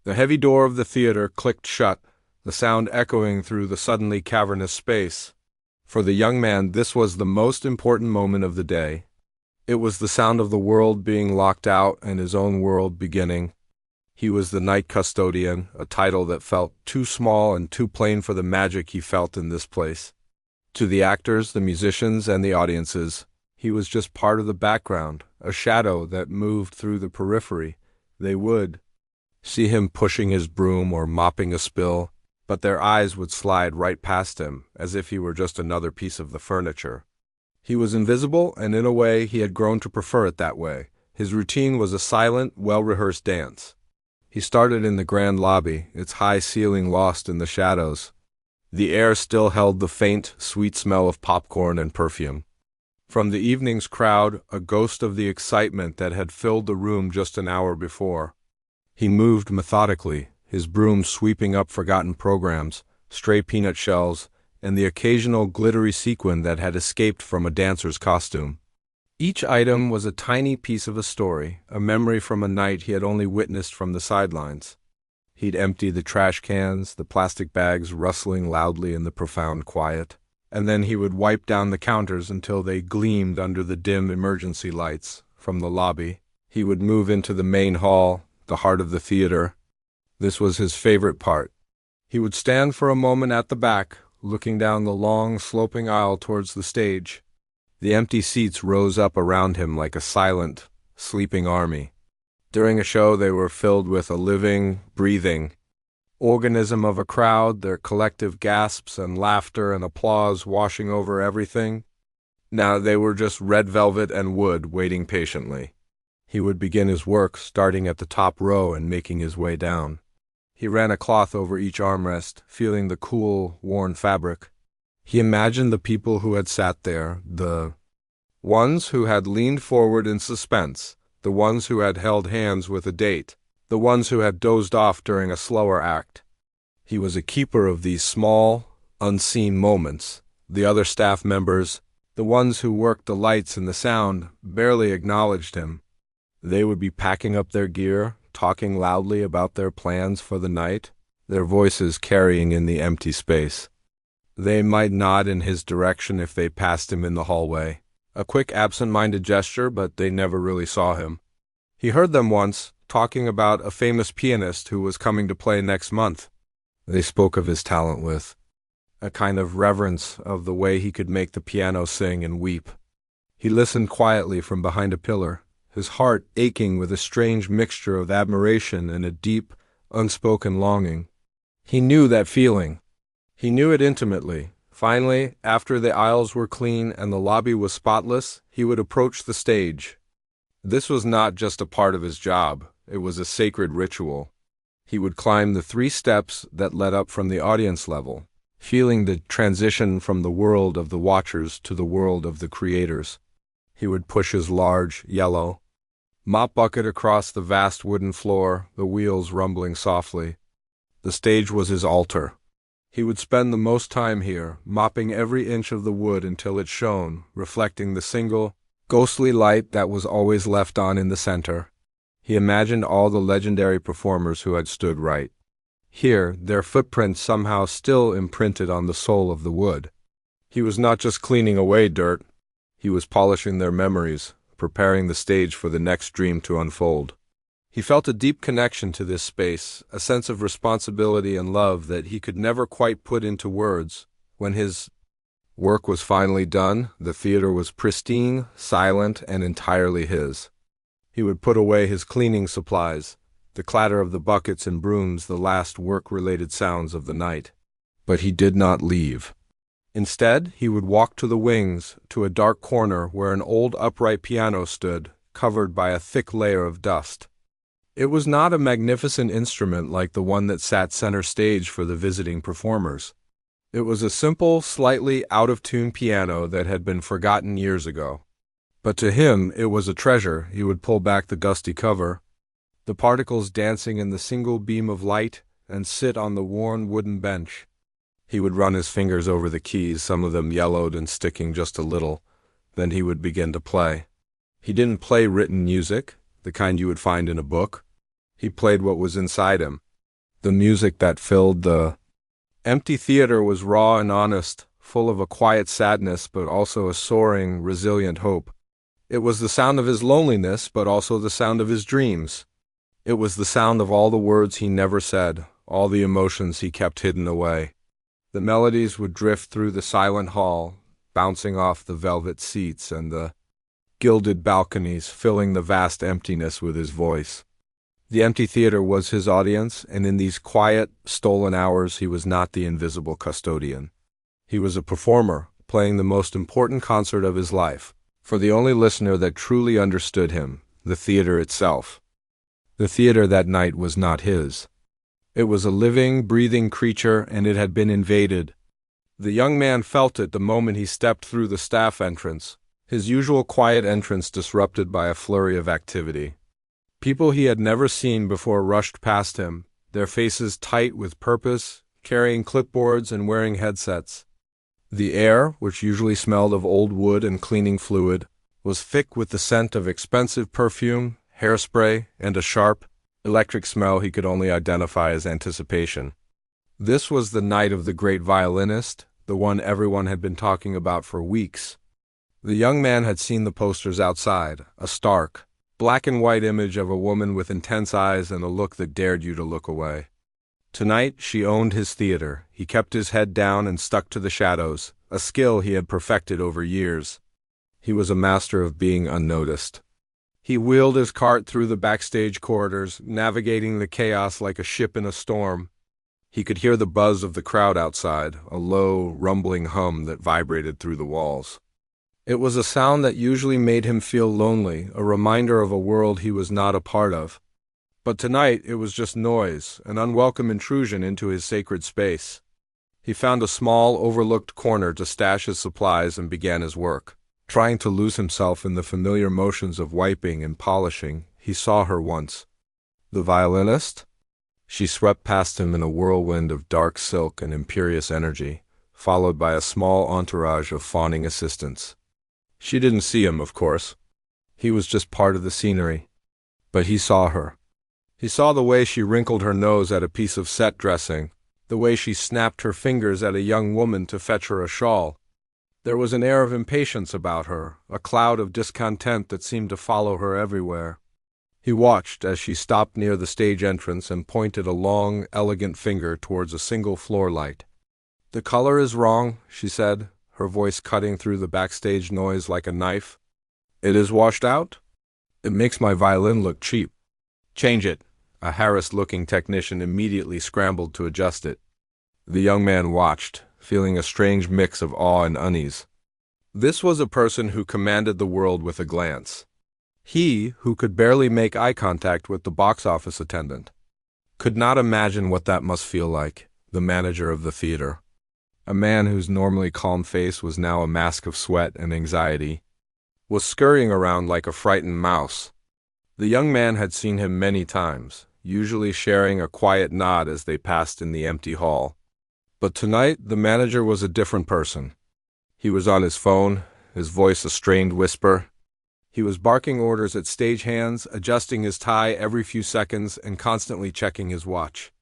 The heavy door of the theater clicked shut, the sound echoing through the suddenly cavernous space. For the young man, this was the most important moment of the day. It was the sound of the world being locked out and his own world beginning. He was the night custodian, a title that felt too small and too plain for the magic he felt in this place. To the actors, the musicians, and the audiences, he was just part of the background, a shadow that moved through the periphery. They would see him pushing his broom or mopping a spill, but their eyes would slide right past him, as if he were just another piece of the furniture. He was invisible, and in a way he had grown to prefer it that way. His routine was a silent, well-rehearsed dance. He started in the grand lobby, its high ceiling lost in the shadows. The air still held the faint, sweet smell of popcorn and perfume. From the evening's crowd, a ghost of the excitement that had filled the room just an hour before. He moved methodically, his broom sweeping up forgotten programs, stray peanut shells, and the occasional glittery sequin that had escaped from a dancer's costume. Each item was a tiny piece of a story, a memory from a night he had only witnessed from the sidelines. He'd empty the trash cans, the plastic bags rustling loudly in the profound quiet, and then he would wipe down the counters until they gleamed under the dim emergency lights. From the lobby, he would move into the main hall, the heart of the theater. This was his favorite part. He would stand for a moment at the back, looking down the long, sloping aisle towards the stage. The empty seats rose up around him like a silent, sleeping army. During a show, they were filled with a living, breathing organism of a crowd, their collective gasps and laughter and applause washing over everything. Now they were just red velvet and wood waiting patiently. He would begin his work, starting at the top row and making his way down. He ran a cloth over each armrest, feeling the cool, worn fabric. He imagined the people who had sat there, the ones who had leaned forward in suspense, the ones who had held hands with a date, the ones who had dozed off during a slower act. He was a keeper of these small, unseen moments. The other staff members, the ones who worked the lights and the sound, barely acknowledged him. They would be packing up their gear, talking loudly about their plans for the night, their voices carrying in the empty space. They might nod in his direction if they passed him in the hallway. A quick absent-minded gesture, but they never really saw him. He heard them once, talking about a famous pianist who was coming to play next month. They spoke of his talent with a kind of reverence of the way he could make the piano sing and weep. He listened quietly from behind a pillar, his heart aching with a strange mixture of admiration and a deep, unspoken longing. He knew that feeling. He knew it intimately. Finally, after the aisles were clean and the lobby was spotless, he would approach the stage. This was not just a part of his job. It was a sacred ritual. He would climb the 3 steps that led up from the audience level, feeling the transition from the world of the watchers to the world of the creators. He would push his large, yellow mop bucket across the vast wooden floor, the wheels rumbling softly. The stage was his altar. He would spend the most time here, mopping every inch of the wood until it shone, reflecting the single, ghostly light that was always left on in the center. He imagined all the legendary performers who had stood right here, their footprints somehow still imprinted on the soul of the wood. He was not just cleaning away dirt. He was polishing their memories, preparing the stage for the next dream to unfold. He felt a deep connection to this space, a sense of responsibility and love that he could never quite put into words. When his work was finally done, the theater was pristine, silent, and entirely his. He would put away his cleaning supplies, the clatter of the buckets and brooms, the last work-related sounds of the night. But he did not leave. Instead, he would walk to the wings, to a dark corner where an old upright piano stood, covered by a thick layer of dust. It was not a magnificent instrument like the one that sat center stage for the visiting performers. It was a simple, slightly out-of-tune piano that had been forgotten years ago. But to him, it was a treasure. He would pull back the dusty cover, the particles dancing in the single beam of light, and sit on the worn wooden bench. He would run his fingers over the keys, some of them yellowed and sticking just a little. Then he would begin to play. He didn't play written music, the kind you would find in a book. He played what was inside him, The music that filled the empty theater was raw and honest, full of a quiet sadness but also a soaring, resilient hope. It was the sound of his loneliness but also the sound of his dreams. It was the sound of all the words he never said, all the emotions he kept hidden away. The melodies would drift through the silent hall, bouncing off the velvet seats and the gilded balconies, filling the vast emptiness with his voice. The empty theater was his audience, and in these quiet, stolen hours he was not the invisible custodian. He was a performer, playing the most important concert of his life, for the only listener that truly understood him, the theater itself. The theater that night was not his. It was a living, breathing creature, and it had been invaded. The young man felt it the moment he stepped through the staff entrance, his usual quiet entrance disrupted by a flurry of activity. People he had never seen before rushed past him, their faces tight with purpose, carrying clipboards and wearing headsets. The air, which usually smelled of old wood and cleaning fluid, was thick with the scent of expensive perfume, hairspray, and a sharp, electric smell he could only identify as anticipation. This was the night of the great violinist, the one everyone had been talking about for weeks. The young man had seen the posters outside, a stark, black and white image of a woman with intense eyes and a look that dared you to look away. Tonight she owned his theater. He kept his head down and stuck to the shadows, a skill he had perfected over years. He was a master of being unnoticed. He wheeled his cart through the backstage corridors, navigating the chaos like a ship in a storm. He could hear the buzz of the crowd outside, a low, rumbling hum that vibrated through the walls. It was a sound that usually made him feel lonely, a reminder of a world he was not a part of. But tonight it was just noise, an unwelcome intrusion into his sacred space. He found a small, overlooked corner to stash his supplies and began his work. Trying to lose himself in the familiar motions of wiping and polishing, he saw her once. The violinist? She swept past him in a whirlwind of dark silk and imperious energy, followed by a small entourage of fawning assistants. She didn't see him, of course. He was just part of the scenery. But he saw her. He saw the way she wrinkled her nose at a piece of set dressing, the way she snapped her fingers at a young woman to fetch her a shawl. There was an air of impatience about her, a cloud of discontent that seemed to follow her everywhere. He watched as she stopped near the stage entrance and pointed a long, elegant finger towards a single floor light. "The color is wrong," she said, her voice cutting through the backstage noise like a knife. "It is washed out? It makes my violin look cheap." "Change it." A harassed-looking technician immediately scrambled to adjust it. The young man watched, feeling a strange mix of awe and unease. This was a person who commanded the world with a glance. He, who could barely make eye contact with the box office attendant, could not imagine what that must feel like, the manager of the theater. A man whose normally calm face was now a mask of sweat and anxiety, was scurrying around like a frightened mouse. The young man had seen him many times, usually sharing a quiet nod as they passed in the empty hall. But tonight, the manager was a different person. He was on his phone, his voice a strained whisper. He was barking orders at stagehands, adjusting his tie every few seconds and constantly checking his watch.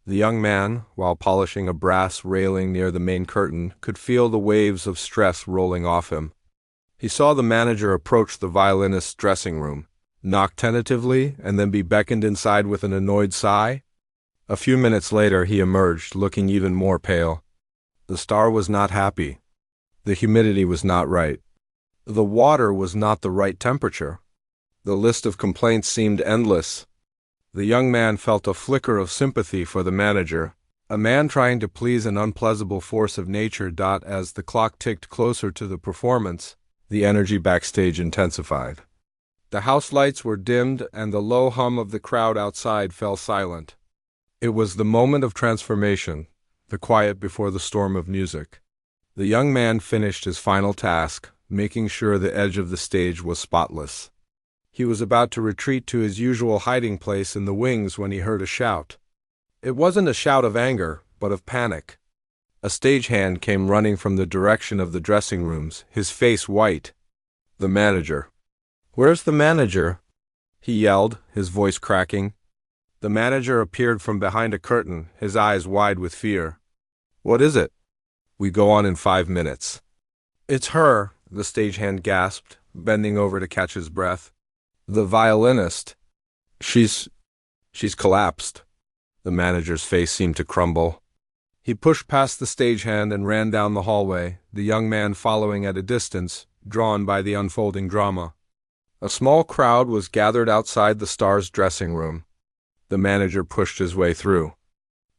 The young man, while polishing a brass railing near the main curtain, could feel the waves of stress rolling off him. He saw the manager approach the violinist's dressing room, knock tentatively, and then be beckoned inside with an annoyed sigh. A few minutes later he emerged, looking even more pale. The star was not happy. The humidity was not right. The water was not the right temperature. The list of complaints seemed endless. The young man felt a flicker of sympathy for the manager, a man trying to please an unpleasable force of nature. As the clock ticked closer to the performance, the energy backstage intensified. The house lights were dimmed and the low hum of the crowd outside fell silent. It was the moment of transformation, the quiet before the storm of music. The young man finished his final task, making sure the edge of the stage was spotless. He was about to retreat to his usual hiding place in the wings when he heard a shout. It wasn't a shout of anger, but of panic. A stagehand came running from the direction of the dressing rooms, his face white. The manager. "Where's the manager?" he yelled, his voice cracking. The manager appeared from behind a curtain, his eyes wide with fear. "What is it?" "We go on in 5 minutes." "It's her," the stagehand gasped, bending over to catch his breath. "The violinist. She's collapsed." The manager's face seemed to crumble. He pushed past the stagehand and ran down the hallway, the young man following at a distance, drawn by the unfolding drama. A small crowd was gathered outside the star's dressing room. The manager pushed his way through.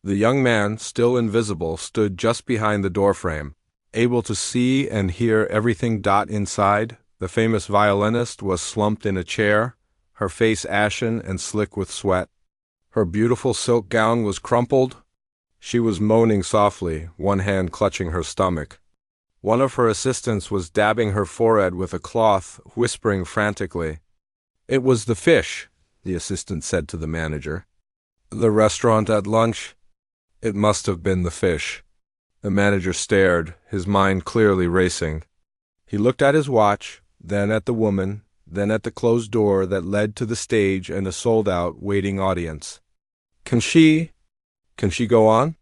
The young man, still invisible, stood just behind the doorframe, able to see and hear everything. Inside, the famous violinist was slumped in a chair, her face ashen and slick with sweat. Her beautiful silk gown was crumpled. She was moaning softly, one hand clutching her stomach. One of her assistants was dabbing her forehead with a cloth, whispering frantically. "It was the fish," the assistant said to the manager. "The restaurant at lunch? It must have been the fish." The manager stared, his mind clearly racing. He looked at his watch, then at the woman, then at the closed door that led to the stage and a sold-out waiting audience. Can she go on?"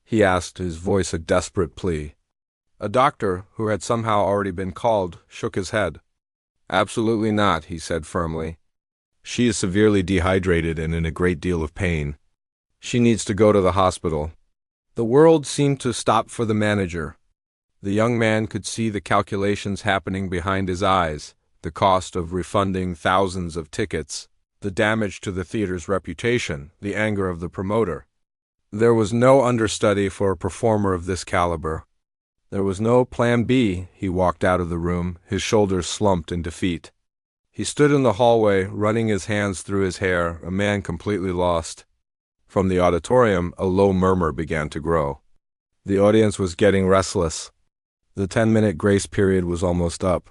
he asked, his voice a desperate plea. A doctor, who had somehow already been called, shook his head. "Absolutely not," he said firmly. "She is severely dehydrated and in a great deal of pain. She needs to go to the hospital." The world seemed to stop for the manager. The young man could see the calculations happening behind his eyes, the cost of refunding thousands of tickets, the damage to the theater's reputation, the anger of the promoter. There was no understudy for a performer of this caliber. There was no plan B. He walked out of the room, his shoulders slumped in defeat. He stood in the hallway, running his hands through his hair, a man completely lost. From the auditorium, a low murmur began to grow. The audience was getting restless. The 10-minute grace period was almost up.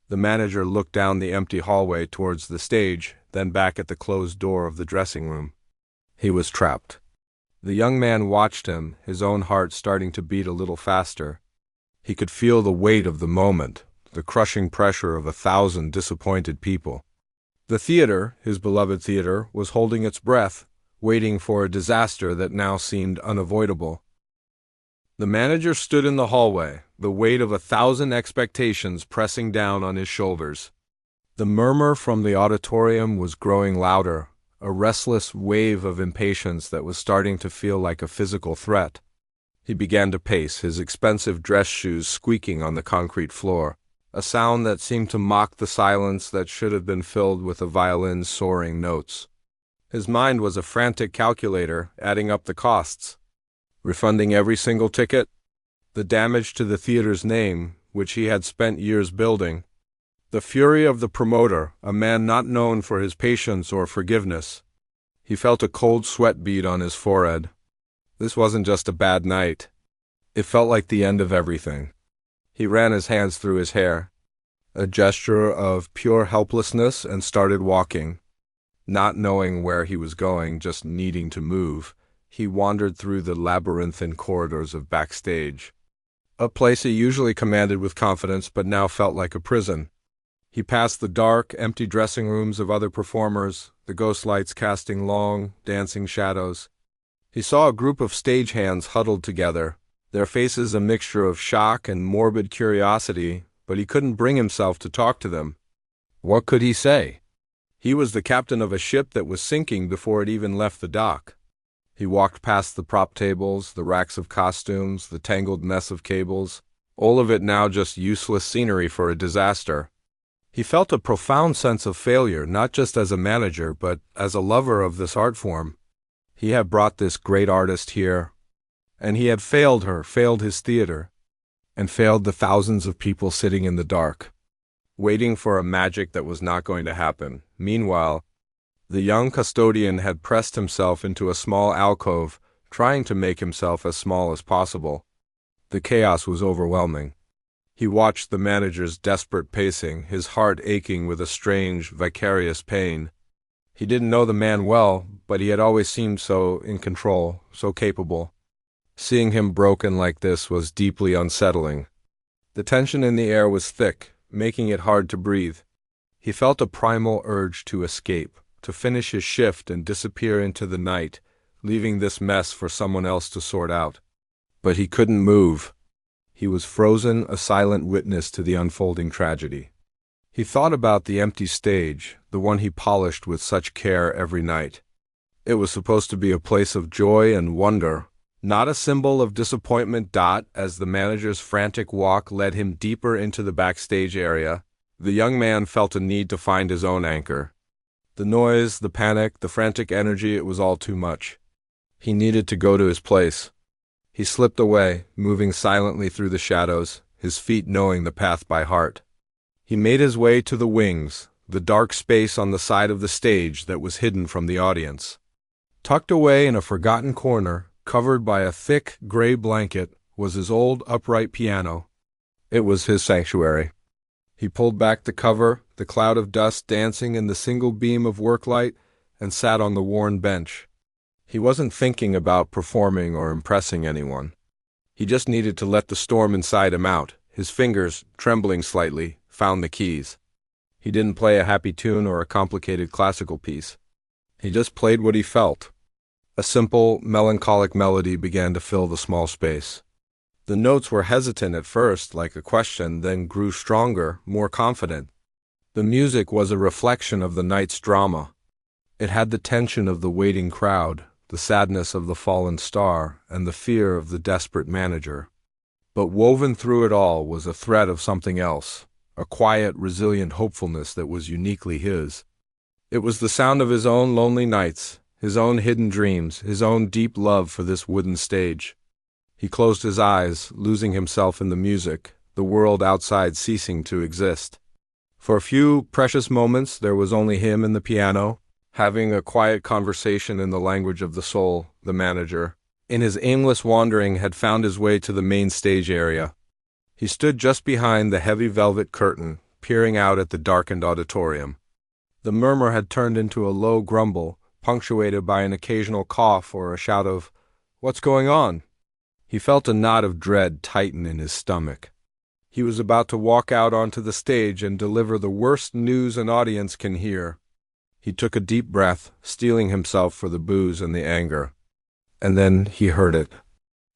The manager looked down the empty hallway towards the stage, then back at the closed door of the dressing room. He was trapped. The young man watched him, his own heart starting to beat a little faster. He could feel the weight of the moment, the crushing pressure of 1,000 disappointed people. The theater, his beloved theater, was holding its breath, waiting for a disaster that now seemed unavoidable. The manager stood in the hallway, the weight of 1,000 expectations pressing down on his shoulders. The murmur from the auditorium was growing louder, a restless wave of impatience that was starting to feel like a physical threat. He began to pace, his expensive dress shoes squeaking on the concrete floor, a sound that seemed to mock the silence that should have been filled with a violin's soaring notes. His mind was a frantic calculator, adding up the costs. Refunding every single ticket, the damage to the theater's name, which he had spent years building, the fury of the promoter, a man not known for his patience or forgiveness. He felt a cold sweat bead on his forehead. This wasn't just a bad night. It felt like the end of everything. He ran his hands through his hair, a gesture of pure helplessness, and started walking. Not knowing where he was going, just needing to move, he wandered through the labyrinthine corridors of backstage. A place he usually commanded with confidence, but now felt like a prison. He passed the dark, empty dressing rooms of other performers, the ghost lights casting long, dancing shadows. He saw a group of stagehands huddled together, their faces a mixture of shock and morbid curiosity, but he couldn't bring himself to talk to them. What could he say? He was the captain of a ship that was sinking before it even left the dock. He walked past the prop tables, the racks of costumes, the tangled mess of cables, all of it now just useless scenery for a disaster. He felt a profound sense of failure, not just as a manager, but as a lover of this art form. He had brought this great artist here, and he had failed her, failed his theater, and failed the thousands of people sitting in the dark, waiting for a magic that was not going to happen. Meanwhile, the young custodian had pressed himself into a small alcove, trying to make himself as small as possible. The chaos was overwhelming. He watched the manager's desperate pacing, his heart aching with a strange, vicarious pain. He didn't know the man well, but he had always seemed so in control, so capable. Seeing him broken like this was deeply unsettling. The tension in the air was thick, making it hard to breathe. He felt a primal urge to escape, to finish his shift and disappear into the night, leaving this mess for someone else to sort out. But he couldn't move. He was frozen, a silent witness to the unfolding tragedy. He thought about the empty stage, the one he polished with such care every night. It was supposed to be a place of joy and wonder, not a symbol of disappointment. As the manager's frantic walk led him deeper into the backstage area, the young man felt a need to find his own anchor. The noise, the panic, the frantic energy, it was all too much. He needed to go to his place. He slipped away, moving silently through the shadows, his feet knowing the path by heart. He made his way to the wings, the dark space on the side of the stage that was hidden from the audience. Tucked away in a forgotten corner, covered by a thick, gray blanket, was his old upright piano. It was his sanctuary. He pulled back the cover, the cloud of dust dancing in the single beam of worklight, and sat on the worn bench. He wasn't thinking about performing or impressing anyone. He just needed to let the storm inside him out. His fingers, trembling slightly, found the keys. He didn't play a happy tune or a complicated classical piece. He just played what he felt. A simple, melancholic melody began to fill the small space. The notes were hesitant at first, like a question, then grew stronger, more confident. The music was a reflection of the night's drama. It had the tension of the waiting crowd, the sadness of the fallen star, and the fear of the desperate manager. But woven through it all was a thread of something else, a quiet, resilient hopefulness that was uniquely his. It was the sound of his own lonely nights, his own hidden dreams, his own deep love for this wooden stage. He closed his eyes, losing himself in the music, the world outside ceasing to exist. For a few precious moments there was only him and the piano, having a quiet conversation in the language of the soul. The manager, in his aimless wandering, had found his way to the main stage area. He stood just behind the heavy velvet curtain, peering out at the darkened auditorium. The murmur had turned into a low grumble, punctuated by an occasional cough or a shout of, "What's going on?" He felt a knot of dread tighten in his stomach. He was about to walk out onto the stage and deliver the worst news an audience can hear. He took a deep breath, steeling himself for the booze and the anger. And then he heard it.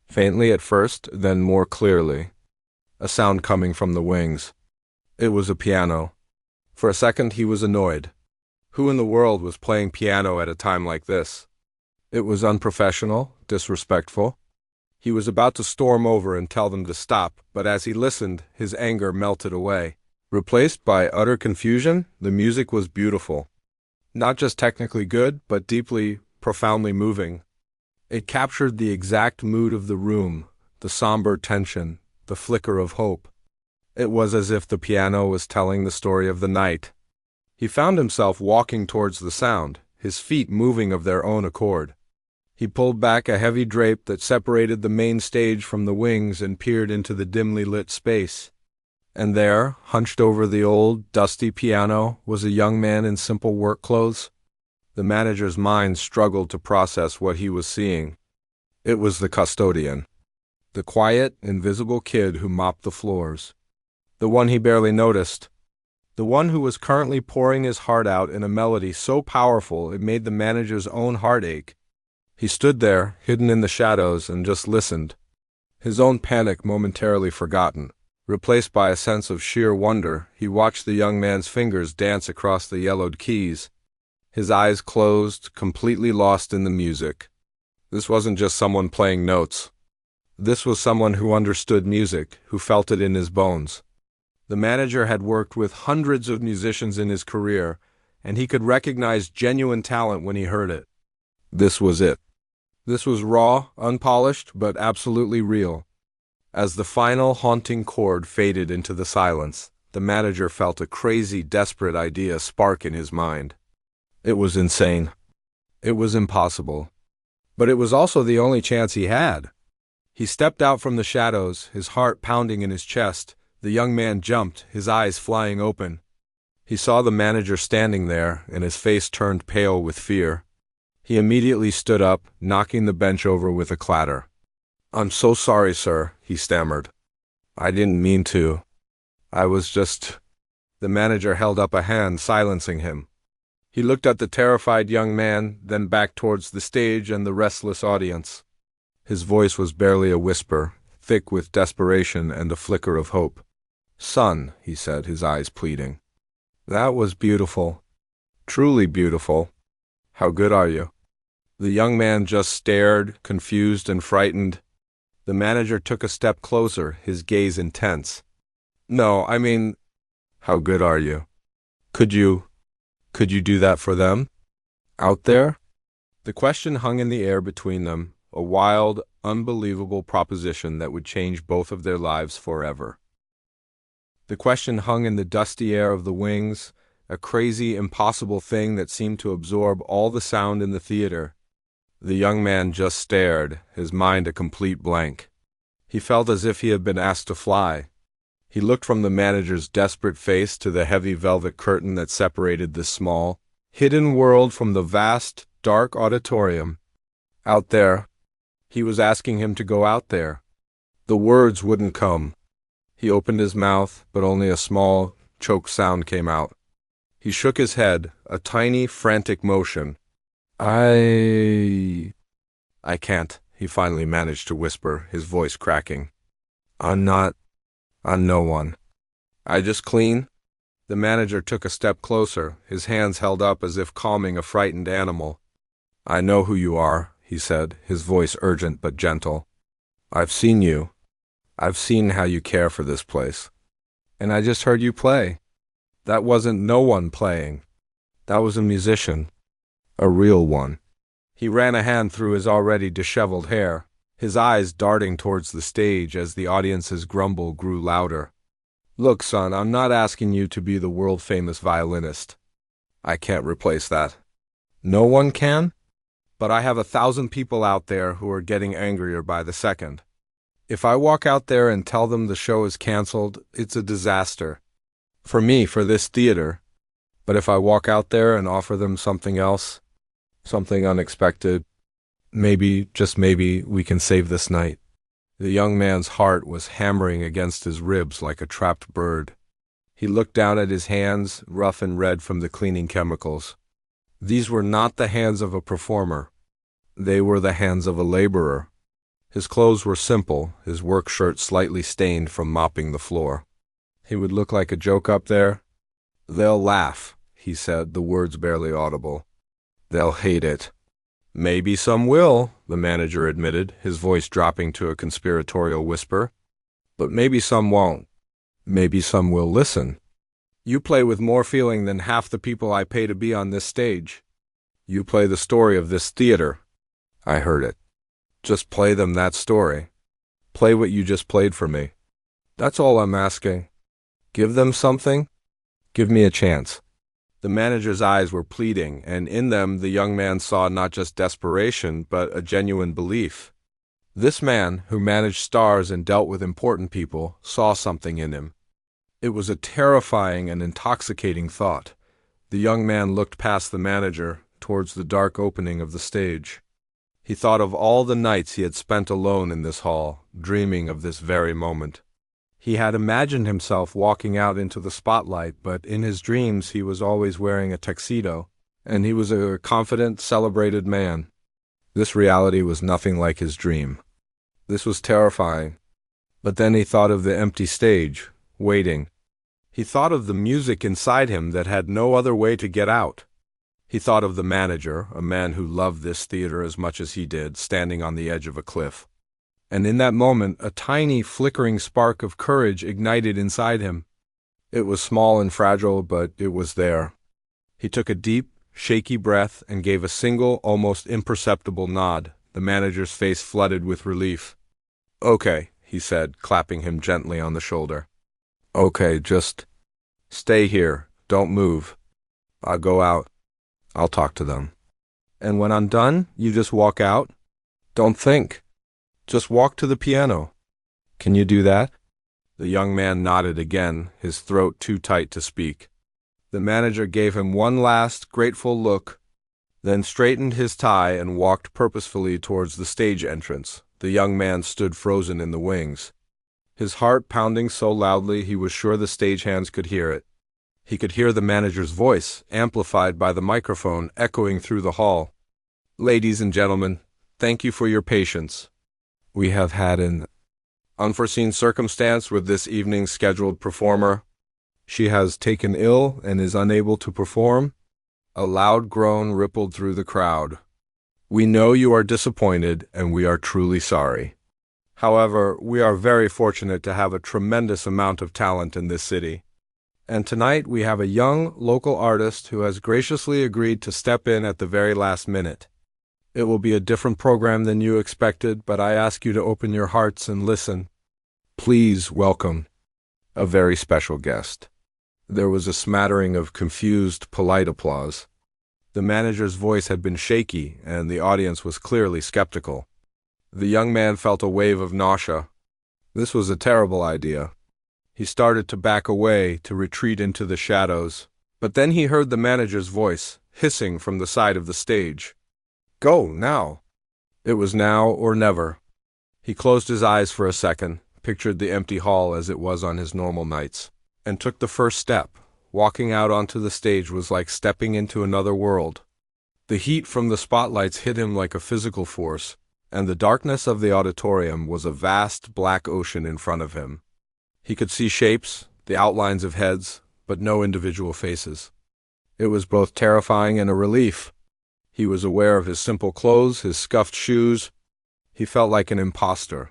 Faintly at first, then more clearly. A sound coming from the wings. It was a piano. For a second he was annoyed. Who in the world was playing piano at a time like this? It was unprofessional, disrespectful. He was about to storm over and tell them to stop, but as he listened, his anger melted away. Replaced by utter confusion, the music was beautiful. Not just technically good, but deeply, profoundly moving. It captured the exact mood of the room, the somber tension, the flicker of hope. It was as if the piano was telling the story of the night. He found himself walking towards the sound, his feet moving of their own accord. He pulled back a heavy drape that separated the main stage from the wings and peered into the dimly lit space. And there, hunched over the old, dusty piano, was a young man in simple work clothes. The manager's mind struggled to process what he was seeing. It was the custodian. The quiet, invisible kid who mopped the floors. The one he barely noticed. The one who was currently pouring his heart out in a melody so powerful it made the manager's own heart ache. He stood there, hidden in the shadows, and just listened. His own panic momentarily forgotten. Replaced by a sense of sheer wonder, he watched the young man's fingers dance across the yellowed keys. His eyes closed, completely lost in the music. This wasn't just someone playing notes. This was someone who understood music, who felt it in his bones. The manager had worked with hundreds of musicians in his career, and he could recognize genuine talent when he heard it. This was it. This was raw, unpolished, but absolutely real. As the final haunting chord faded into the silence, the manager felt a crazy, desperate idea spark in his mind. It was insane. It was impossible. But it was also the only chance he had. He stepped out from the shadows, his heart pounding in his chest. The young man jumped, his eyes flying open. He saw the manager standing there, and his face turned pale with fear. He immediately stood up, knocking the bench over with a clatter. "I'm so sorry, sir," he stammered. "I didn't mean to. I was just—" The manager held up a hand, silencing him. He looked at the terrified young man, then back towards the stage and the restless audience. His voice was barely a whisper, thick with desperation and a flicker of hope. "Son," he said, his eyes pleading. "That was beautiful. Truly beautiful. How good are you?" The young man just stared, confused and frightened. The manager took a step closer, his gaze intense. "No, I mean, how good are you? Could you do that for them? Out there?" The question hung in the air between them, a wild, unbelievable proposition that would change both of their lives forever. The question hung in the dusty air of the wings, a crazy, impossible thing that seemed to absorb all the sound in the theater. The young man just stared, his mind a complete blank. He felt as if he had been asked to fly. He looked from the manager's desperate face to the heavy velvet curtain that separated this small, hidden world from the vast, dark auditorium. Out there. He was asking him to go out there. The words wouldn't come. He opened his mouth, but only a small, choked sound came out. He shook his head, a tiny, frantic motion. I can't," he finally managed to whisper, his voice cracking. I'm no one. I just clean." The manager took a step closer, his hands held up as if calming a frightened animal. "I know who you are," he said, his voice urgent but gentle. "I've seen you. I've seen how you care for this place. And I just heard you play. That wasn't no one playing. That was a musician. A real one." He ran a hand through his already disheveled hair, his eyes darting towards the stage as the audience's grumble grew louder. "Look, son, I'm not asking you to be the world-famous violinist. I can't replace that. No one can? But I have 1,000 people out there who are getting angrier by the second. If I walk out there and tell them the show is canceled, it's a disaster. For me, for this theater. But if I walk out there and offer them something else, something unexpected, maybe, just maybe, we can save this night." The young man's heart was hammering against his ribs like a trapped bird. He looked down at his hands, rough and red from the cleaning chemicals. These were not the hands of a performer. They were the hands of a laborer. His clothes were simple, his work shirt slightly stained from mopping the floor. He would look like a joke up there. "They'll laugh," he said, the words barely audible. "They'll hate it." "Maybe some will," the manager admitted, his voice dropping to a conspiratorial whisper. "But maybe some won't. Maybe some will listen. You play with more feeling than half the people I pay to be on this stage. You play the story of this theater." I heard it. "Just play them that story. Play what you just played for me. That's all I'm asking. Give them something. Give me a chance." The manager's eyes were pleading, and in them the young man saw not just desperation, but a genuine belief. This man, who managed stars and dealt with important people, saw something in him. It was a terrifying and intoxicating thought. The young man looked past the manager, towards the dark opening of the stage. He thought of all the nights he had spent alone in this hall, dreaming of this very moment. He had imagined himself walking out into the spotlight, but in his dreams he was always wearing a tuxedo, and he was a confident, celebrated man. This reality was nothing like his dream. This was terrifying. But then he thought of the empty stage, waiting. He thought of the music inside him that had no other way to get out. He thought of the manager, a man who loved this theater as much as he did, standing on the edge of a cliff. And in that moment, a tiny, flickering spark of courage ignited inside him. It was small and fragile, but it was there. He took a deep, shaky breath and gave a single, almost imperceptible nod. The manager's face flooded with relief. "Okay," he said, clapping him gently on the shoulder. "Okay, just stay here. Don't move. I'll go out. I'll talk to them. And when I'm done, you just walk out? Don't think. Just walk to the piano. Can you do that?" The young man nodded again, his throat too tight to speak. The manager gave him one last, grateful look, then straightened his tie and walked purposefully towards the stage entrance. The young man stood frozen in the wings, his heart pounding so loudly he was sure the stagehands could hear it. He could hear the manager's voice, amplified by the microphone, echoing through the hall. "Ladies and gentlemen, thank you for your patience. We have had an unforeseen circumstance with this evening's scheduled performer. She has taken ill and is unable to perform." A loud groan rippled through the crowd. "We know you are disappointed, and we are truly sorry. However, we are very fortunate to have a tremendous amount of talent in this city. And tonight we have a young local artist who has graciously agreed to step in at the very last minute. It will be a different program than you expected, but I ask you to open your hearts and listen. Please welcome a very special guest." There was a smattering of confused, polite applause. The manager's voice had been shaky, and the audience was clearly skeptical. The young man felt a wave of nausea. This was a terrible idea. He started to back away, to retreat into the shadows. But then he heard the manager's voice, hissing from the side of the stage. "Go, now!" It was now or never. He closed his eyes for a second, pictured the empty hall as it was on his normal nights, and took the first step. Walking out onto the stage was like stepping into another world. The heat from the spotlights hit him like a physical force, and the darkness of the auditorium was a vast black ocean in front of him. He could see shapes, the outlines of heads, but no individual faces. It was both terrifying and a relief. He was aware of his simple clothes, his scuffed shoes. He felt like an imposter.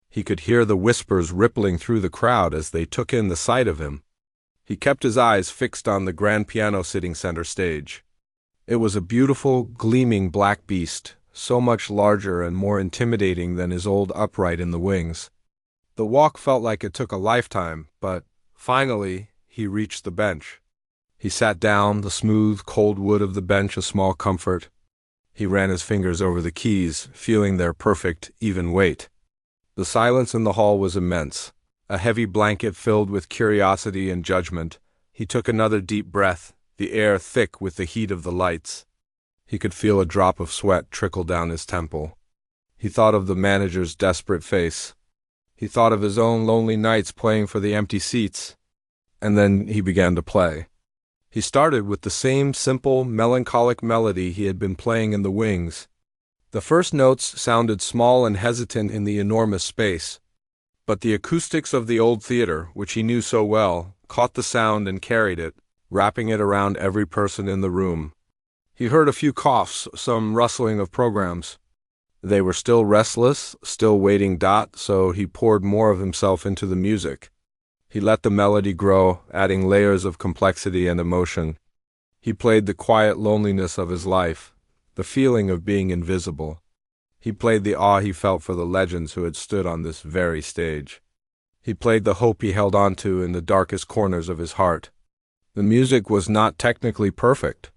He could hear the whispers rippling through the crowd as they took in the sight of him. He kept his eyes fixed on the grand piano sitting center stage. It was a beautiful, gleaming black beast, so much larger and more intimidating than his old upright in the wings. The walk felt like it took a lifetime, but finally he reached the bench. He sat down, the smooth, cold wood of the bench a small comfort. He ran his fingers over the keys, feeling their perfect, even weight. The silence in the hall was immense, a heavy blanket filled with curiosity and judgment. He took another deep breath, the air thick with the heat of the lights. He could feel a drop of sweat trickle down his temple. He thought of the manager's desperate face. He thought of his own lonely nights playing for the empty seats. And then he began to play. He started with the same simple, melancholic melody he had been playing in the wings. The first notes sounded small and hesitant in the enormous space, but the acoustics of the old theater, which he knew so well, caught the sound and carried it, wrapping it around every person in the room. He heard a few coughs, some rustling of programs. They were still restless, still waiting, so he poured more of himself into the music. He let the melody grow, adding layers of complexity and emotion. He played the quiet loneliness of his life, the feeling of being invisible. He played the awe he felt for the legends who had stood on this very stage. He played the hope he held on to in the darkest corners of his heart. The music was not technically perfect.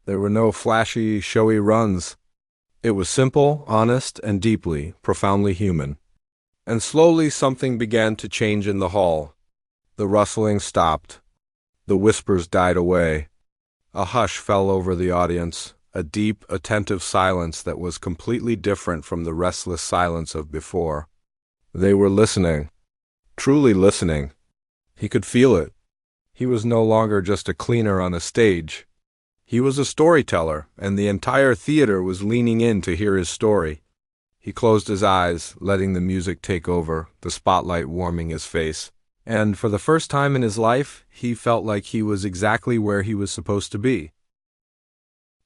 There were no flashy, showy runs. It was simple, honest, and deeply, profoundly human. And slowly something began to change in the hall. The rustling stopped. The whispers died away. A hush fell over the audience, a deep, attentive silence that was completely different from the restless silence of before. They were listening, truly listening. He could feel it. He was no longer just a cleaner on a stage. He was a storyteller, and the entire theater was leaning in to hear his story. He closed his eyes, letting the music take over, the spotlight warming his face. And for the first time in his life, he felt like he was exactly where he was supposed to be.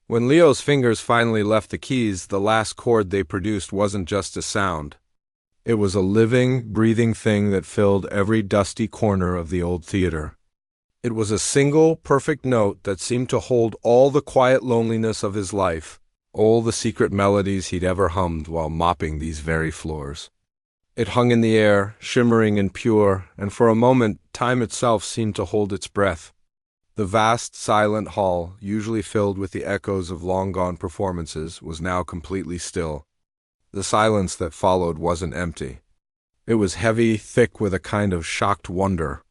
When Leo's fingers finally left the keys, the last chord they produced wasn't just a sound. It was a living, breathing thing that filled every dusty corner of the old theater. It was a single, perfect note that seemed to hold all the quiet loneliness of his life, all the secret melodies he'd ever hummed while mopping these very floors. It hung in the air, shimmering and pure, and for a moment time itself seemed to hold its breath. The vast, silent hall, usually filled with the echoes of long-gone performances, was now completely still. The silence that followed wasn't empty. It was heavy, thick with a kind of shocked wonder.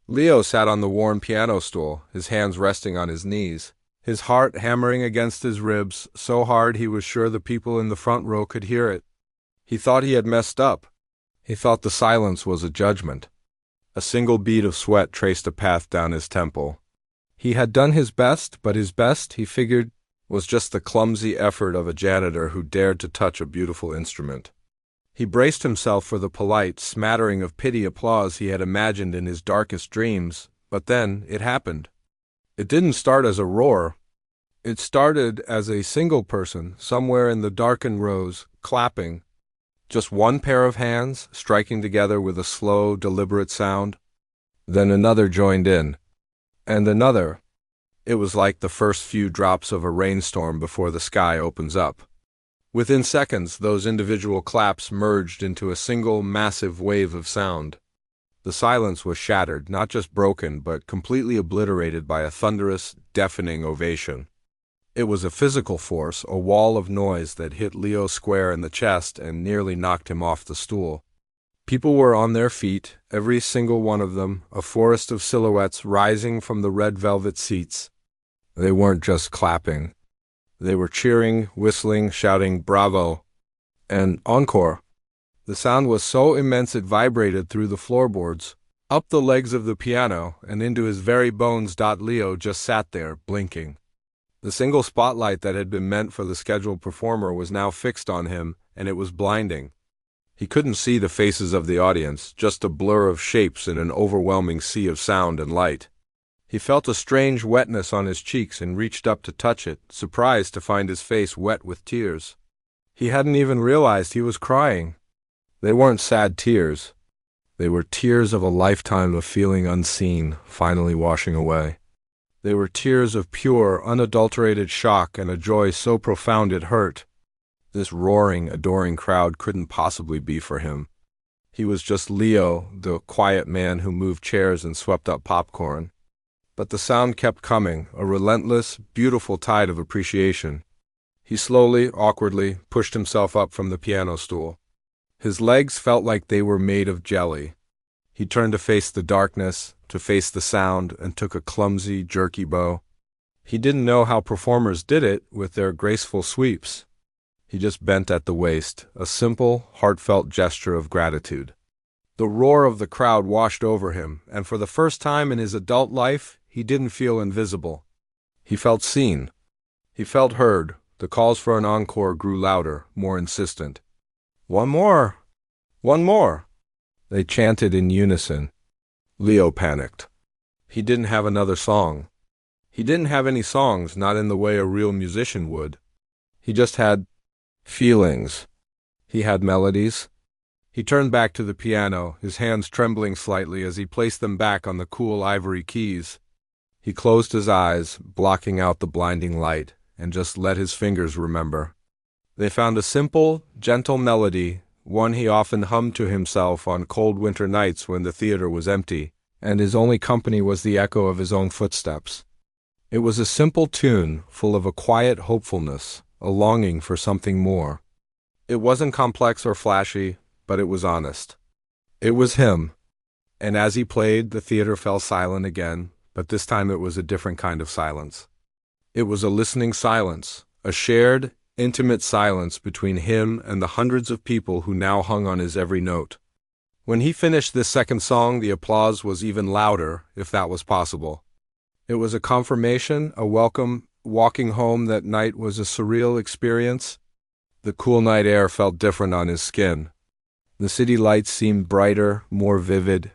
Leo sat on the worn piano stool, his hands resting on his knees, his heart hammering against his ribs so hard he was sure the people in the front row could hear it. He thought he had messed up. He thought the silence was a judgment. A single bead of sweat traced a path down his temple. He had done his best, but his best, he figured, was just the clumsy effort of a janitor who dared to touch a beautiful instrument. He braced himself for the polite, smattering of pity applause he had imagined in his darkest dreams, but then it happened. It didn't start as a roar. It started as a single person, somewhere in the darkened rows, clapping. Just one pair of hands, striking together with a slow, deliberate sound. Then another joined in. And another. It was like the first few drops of a rainstorm before the sky opens up. Within seconds, those individual claps merged into a single, massive wave of sound. The silence was shattered, not just broken, but completely obliterated by a thunderous, deafening ovation. It was a physical force, a wall of noise that hit Leo square in the chest and nearly knocked him off the stool. People were on their feet, every single one of them, a forest of silhouettes rising from the red velvet seats. They weren't just clapping. They were cheering, whistling, shouting, "Bravo!" and "Encore!" The sound was so immense it vibrated through the floorboards, up the legs of the piano, and into his very bones. Leo just sat there, blinking. The single spotlight that had been meant for the scheduled performer was now fixed on him, and it was blinding. He couldn't see the faces of the audience, just a blur of shapes in an overwhelming sea of sound and light. He felt a strange wetness on his cheeks and reached up to touch it, surprised to find his face wet with tears. He hadn't even realized he was crying. They weren't sad tears. They were tears of a lifetime of feeling unseen, finally washing away. They were tears of pure, unadulterated shock and a joy so profound it hurt. This roaring, adoring crowd couldn't possibly be for him. He was just Leo, the quiet man who moved chairs and swept up popcorn. But the sound kept coming, a relentless, beautiful tide of appreciation. He slowly, awkwardly, pushed himself up from the piano stool. His legs felt like they were made of jelly. He turned to face the darkness, to face the sound, and took a clumsy, jerky bow. He didn't know how performers did it with their graceful sweeps. He just bent at the waist, a simple, heartfelt gesture of gratitude. The roar of the crowd washed over him, and for the first time in his adult life, he didn't feel invisible. He felt seen. He felt heard. The calls for an encore grew louder, more insistent. "One more! One more!" They chanted in unison. Leo panicked. He didn't have another song. He didn't have any songs, not in the way a real musician would. He just had feelings. He had melodies. He turned back to the piano, his hands trembling slightly as he placed them back on the cool ivory keys. He closed his eyes, blocking out the blinding light, and just let his fingers remember. They found a simple, gentle melody, one he often hummed to himself on cold winter nights when the theater was empty, and his only company was the echo of his own footsteps. It was a simple tune, full of a quiet hopefulness, a longing for something more. It wasn't complex or flashy, but it was honest. It was him. And as he played, the theater fell silent again, but this time it was a different kind of silence. It was a listening silence, a shared, intimate silence between him and the hundreds of people who now hung on his every note. When he finished this second song, the applause was even louder, if that was possible. It was a confirmation, a welcome. Walking home that night was a surreal experience. The cool night air felt different on his skin. The city lights seemed brighter, more vivid.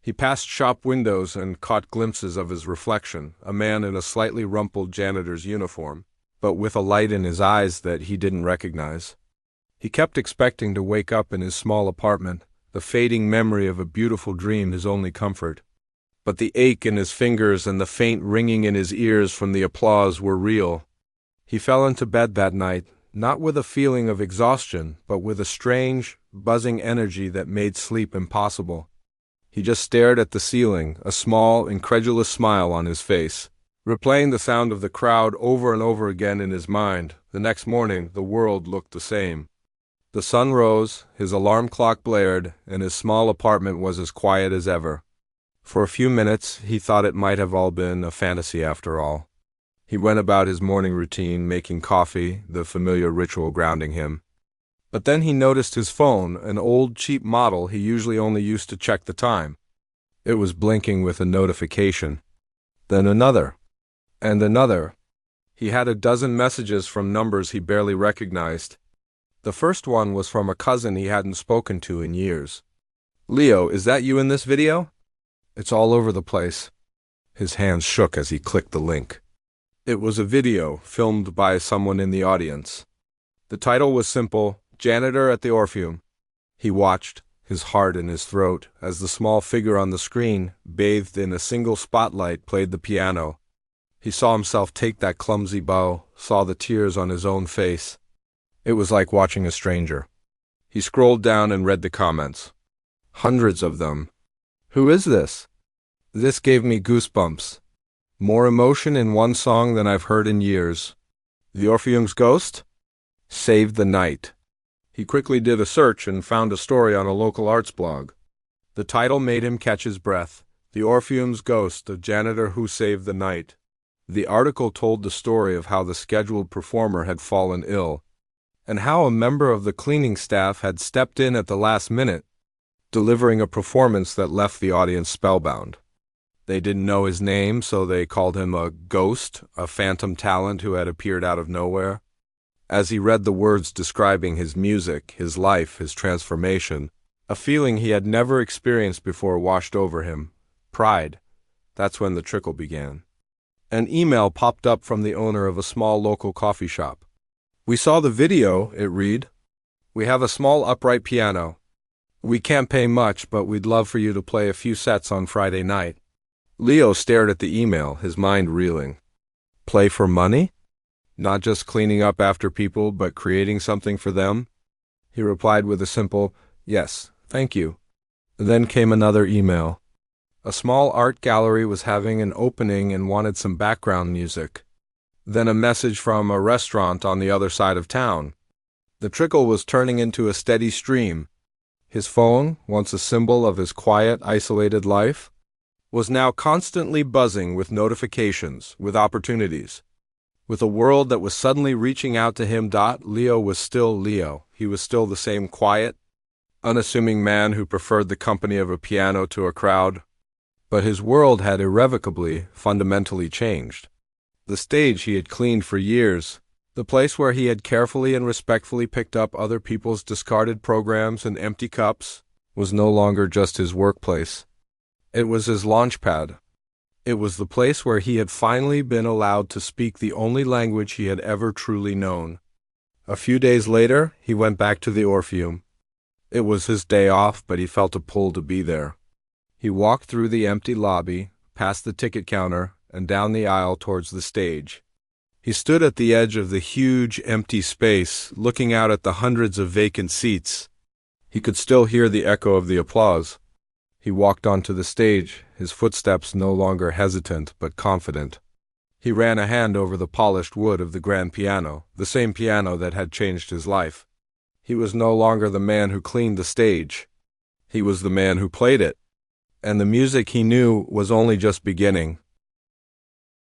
He passed shop windows and caught glimpses of his reflection, a man in a slightly rumpled janitor's uniform, but with a light in his eyes that he didn't recognize. He kept expecting to wake up in his small apartment, the fading memory of a beautiful dream his only comfort. But the ache in his fingers and the faint ringing in his ears from the applause were real. He fell into bed that night, not with a feeling of exhaustion, but with a strange, buzzing energy that made sleep impossible. He just stared at the ceiling, a small, incredulous smile on his face, replaying the sound of the crowd over and over again in his mind. The next morning, the world looked the same. The sun rose, his alarm clock blared, and his small apartment was as quiet as ever. For a few minutes, he thought it might have all been a fantasy after all. He went about his morning routine, making coffee, the familiar ritual grounding him. But then he noticed his phone, an old, cheap model he usually only used to check the time. It was blinking with a notification. Then another. And another. He had a dozen messages from numbers he barely recognized. The first one was from a cousin he hadn't spoken to in years. "Leo, is that you in this video? It's all over the place." His hands shook as he clicked the link. It was a video filmed by someone in the audience. The title was simple, "Janitor at the Orpheum." He watched, his heart in his throat, as the small figure on the screen, bathed in a single spotlight, played the piano. He saw himself take that clumsy bow, saw the tears on his own face. It was like watching a stranger. He scrolled down and read the comments. Hundreds of them. "Who is this? This gave me goosebumps. More emotion in one song than I've heard in years. The Orpheum's ghost? Saved the night." He quickly did a search and found a story on a local arts blog. The title made him catch his breath. "The Orpheum's Ghost, a Janitor Who Saved the Night." The article told the story of how the scheduled performer had fallen ill, and how a member of the cleaning staff had stepped in at the last minute, delivering a performance that left the audience spellbound. They didn't know his name, so they called him a ghost, a phantom talent who had appeared out of nowhere. As he read the words describing his music, his life, his transformation, a feeling he had never experienced before washed over him. Pride. That's when the trickle began. An email popped up from the owner of a small local coffee shop. "We saw the video," it read. "We have a small upright piano. We can't pay much, but we'd love for you to play a few sets on Friday night." Leo stared at the email, his mind reeling. Play for money? Not just cleaning up after people, but creating something for them? He replied with a simple, "Yes, thank you." Then came another email. A small art gallery was having an opening and wanted some background music. Then a message from a restaurant on the other side of town. The trickle was turning into a steady stream. His phone, once a symbol of his quiet, isolated life, was now constantly buzzing with notifications, with opportunities. With a world that was suddenly reaching out to him. Leo was still Leo. He was still the same quiet, unassuming man who preferred the company of a piano to a crowd. But his world had irrevocably, fundamentally changed. The stage he had cleaned for years, the place where he had carefully and respectfully picked up other people's discarded programs and empty cups, was no longer just his workplace. It was his launchpad. It was the place where he had finally been allowed to speak the only language he had ever truly known. A few days later, he went back to the Orpheum. It was his day off, but he felt a pull to be there. He walked through the empty lobby, past the ticket counter, and down the aisle towards the stage. He stood at the edge of the huge, empty space, looking out at the hundreds of vacant seats. He could still hear the echo of the applause. He walked onto the stage, his footsteps no longer hesitant but confident. He ran a hand over the polished wood of the grand piano, the same piano that had changed his life. He was no longer the man who cleaned the stage. He was the man who played it. And the music he knew was only just beginning.